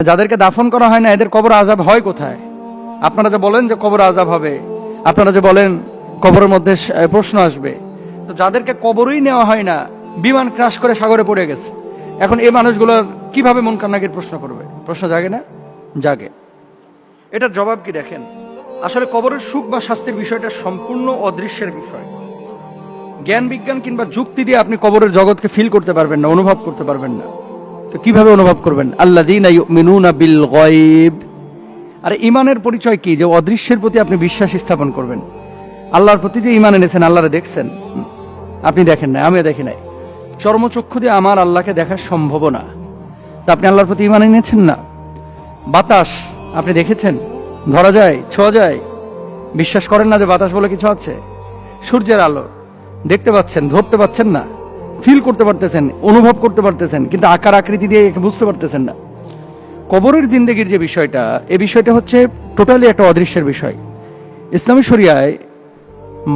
যাদেরকে দাফন করা হয় না এদের কবর আযাব হয় কোথায়? আপনারা যে বলেন যে কবর আযাব হবে, আপনারা যে বলেন কবরের মধ্যে প্রশ্ন আসবে, তো যাদেরকে কবরই নেওয়া হয় না, বিমান ক্রাশ করে সাগরে পড়ে গেছে, এখন এই মানুষগুলোর কিভাবে মুনকার নাকির প্রশ্ন করবে? প্রশ্ন জাগে না? জাগে। এটার জবাব কি দেখেন, আসলে কবরের সুখ বা শাস্তির বিষয়টা সম্পূর্ণ অদৃশ্যের বিষয়। জ্ঞান বিজ্ঞান কিংবা যুক্তি দিয়ে আপনি কবরের জগৎকে ফিল করতে পারবেন না, অনুভব করতে পারবেন না। তো কিভাবে অনুভব করবেন? আল্লাযীনা ইউমিনুনা বিল গায়ব। আর ঈমানের পরিচয় কি? যে অদৃশ্যের প্রতি আপনি বিশ্বাস স্থাপন করবেন। আল্লাহর প্রতি যে ঈমান এনেছেন, আল্লাহরে দেখছেন, আপনি দেখেন না, আমিও দেখি নাই, চর্মচক্ষু দিয়ে আমার আল্লাহকে দেখা সম্ভব না, তা আপনি আল্লাহর প্রতি ঈমান এনেছেন না। বাতাস আপনি দেখেছেন, ধরা যায়, ছোঁয়া যায়, বিশ্বাস করেন না যে বাতাস বলে কিছু আছে। সূর্যের আলো দেখতে পাচ্ছেন, ধরতে পাচ্ছেন না, ফিল করতে পারতেছেন, অনুভব করতে পারতেছেন, কিন্তু আকার আকৃতি দিয়ে বুঝতে পারতেছেন না। কবরের জিন্দেগির যে বিষয়টা, এই বিষয়টা হচ্ছে টোটালি একটা অদৃশ্যের বিষয়। ইসলামী শরিয়ায়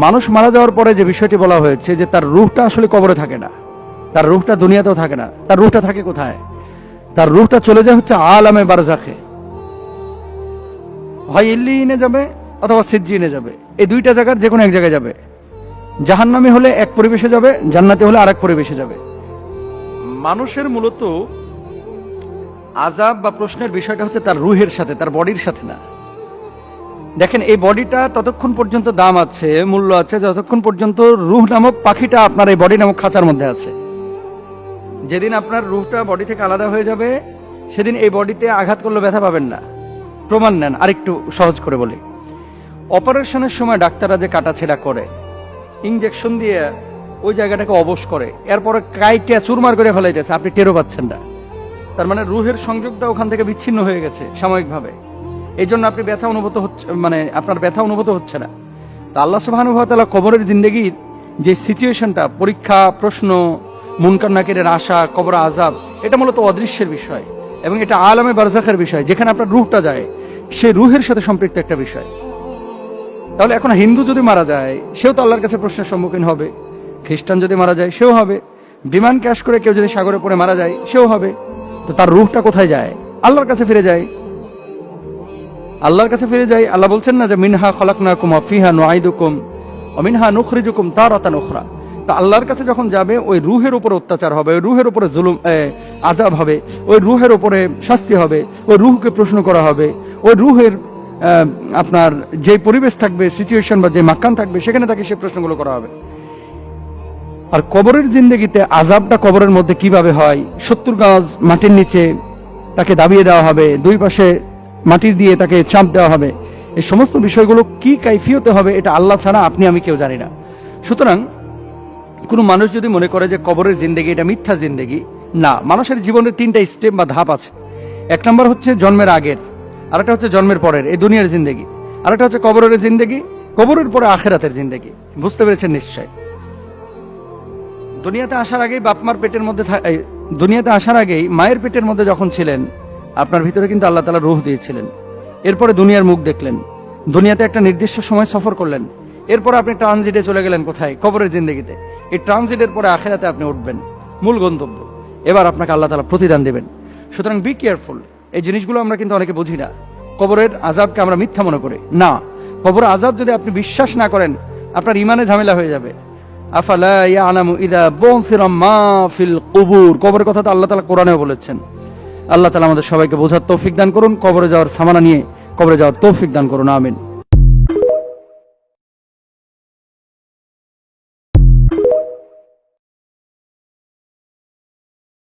মানুষ মারা যাওয়ার পরে যে বিষয়টি বলা হয়েছে যে তার রূহটা আসলে কবরে থাকে না, তার রূহটা দুনিয়াতেও থাকে না। তার রূহটা থাকে কোথায়? তার রূহটা চলে যায় হচ্ছে আলামে বারজাখে, হয় ইল্লিয়িনে যাবে অথবা সিজ্জিনে যাবে। এই দুইটা জায়গার যে কোনো এক জায়গায় যাবে। জাহান্নামী হলে এক পরিবেশে যাবে, জান্নাতি হলে আরেক পরিবেশে যাবে। মানুষের মূলত আযাব বা প্রশ্নের বিষয়টা হচ্ছে তার রূহের সাথে, তার বডির সাথে না। দেখেন, এই বডিটা ততক্ষণ পর্যন্ত দাম আছে, মূল্য আছে, যতক্ষণ পর্যন্ত রূহ নামক পাখিটা আপনার এই বডি নামক খাঁচার মধ্যে আছে। যেদিন আপনার রূহটা বডি থেকে আলাদা হয়ে যাবে, সেদিন এই বডিতে আঘাত করলে ব্যথা পাবেন না। প্রমাণ নেন, আরেকটু সহজ করে বলি। অপারেশনের সময় ডাক্তাররা যে কাটাছেড়া করে, ইনজেকশন দিয়ে ওই জায়গাটাকে অবশ করে, এরপরে কাইটা চুরমার করে ফেলাইতেছে, আপনি টেরও পাচ্ছেন না। তার মানে রূহের সংযোগটা ওখান থেকে বিচ্ছিন্ন হয়ে গেছে সাময়িকভাবে। এই জন্য আপনি ব্যথা অনুভূত হচ্ছে, মানে আপনার ব্যথা অনুভূত হচ্ছে না। তা আল্লাহ সুবহানাহু ওয়া তাআলা কবরের জিন্দেগির যে সিচুয়েশনটা, পরীক্ষা, প্রশ্ন, মুনকার নাকিরের আশা, কবর আযাব, এটা মূলত অদৃশ্যের বিষয় এবং এটা আলামে বারজাখের বিষয়, যেখানে আপনার রূহটা যায়, সেই রূহের সাথে সম্পৃক্ত একটা বিষয়। তাহলে এখন হিন্দু যদি মারা যায়, সেও তো আল্লাহর কাছে প্রশ্নের সম্মুখীন হবে। খ্রিস্টান যদি মারা যায়, সেও হবে। বিমান ক্র্যাশ করে কেউ যদি সাগরে পড়ে মারা যায়, সেও হবে। তো তার রূহটা কোথায় যায়? আল্লাহর কাছে ফিরে যায়। আল্লাহর কাছে ফিরে যায়। আল্লাহ বলছেন না যে মিনহা খলাকনাকুম ওয়া ফিহা নুঈদুকুম ওয়া মিনহা নুখরিজুকুম তারাতান উখরা। তো আল্লাহর কাছে যখন যাবে, ওই রূহের উপর অত্যাচার হবে, ওই রূহের উপরে জুলুম, আযাব হবে, ওই রূহের উপরে শাস্তি হবে, ওই রূহকে প্রশ্ন করা হবে, ওই রূহের আপনার যে পরিবেশ থাকবে, সিচুয়েশন বা যে মাকান থাকবে, সেখানে তাকে সে প্রশ্নগুলো করা হবে। আর কবরের জিন্দেগিতে আযাবটা কবরের মধ্যে কিভাবে হয়? 70 গজ মাটির নিচে তাকে দাবিয়ে দেওয়া হবে, দুই পাশে মাটির দিয়ে তাকে চাপ দেওয়া হবে। এই সমস্ত বিষয়গুলো কি কাইফিয়তে হবে, এটা আল্লাহ ছাড়া আপনি আমি কেউ জানি না। সুতরাং কোনো মানুষ যদি মনে করে যে কবরের জিন্দেগি এটা মিথ্যা জিন্দেগি, না, মানুষের জীবনের 3টা স্টেপ বা ধাপ আছে। 1 নম্বর হচ্ছে জন্মের আগের, আরেকটা হচ্ছে জন্মের পরের, এই দুনিয়ার জিন্দেগি, আরেকটা হচ্ছে কবরের জিন্দেগি, কবরের পরে আখিরাতের জিন্দেগি। বুঝতে পেরেছেন নিশ্চয়? দুনিয়াতে আসার আগেই বাপমার পেটের মধ্যে, দুনিয়াতে আসার আগেই মায়ের পেটের মধ্যে যখন ছিলেন, আপনার ভিতরে কিন্তু আল্লাহ তাআলা রূহ দিয়েছিলেন। এরপরে দুনিয়ার মুখ দেখলেন, দুনিয়াতে একটা নির্দিষ্ট সময় সফর করলেন, এরপর আপনি ট্রানজিটে চলে গেলেন কোথায়? কবরের জিন্দেগিতে। এই ট্রানজিটের পরে আখিরাতে আপনি উঠবেন, মূল গন্তব্য। এবার আপনাকে আল্লাহ তাআলা প্রতিদান দেবেন। সুতরাং বি কেয়ারফুল। এই জিনিসগুলো আমরা কিন্তু অনেকে বুঝি না। কবরের আযাবকে আমরা মিথ্যা মনে করি না। কবরের আযাব যদি আপনি বিশ্বাস না করেন, আপনার ঈমানে ঝামেলা হয়ে যাবে। আফালা ইয়ালামু ইযা বুনফিরা মা ফিল কুবুর, কবরের কথা তো আল্লাহ তাআলা কোরআনেও বলেছেন। আল্লাহ তাআলা আমাদের সবাইকে বোঝার তৌফিক দান করুন। কবরে যাওয়ার সামানা নিয়ে কবরে যাওয়ার তৌফিক দান করুন। আমিন।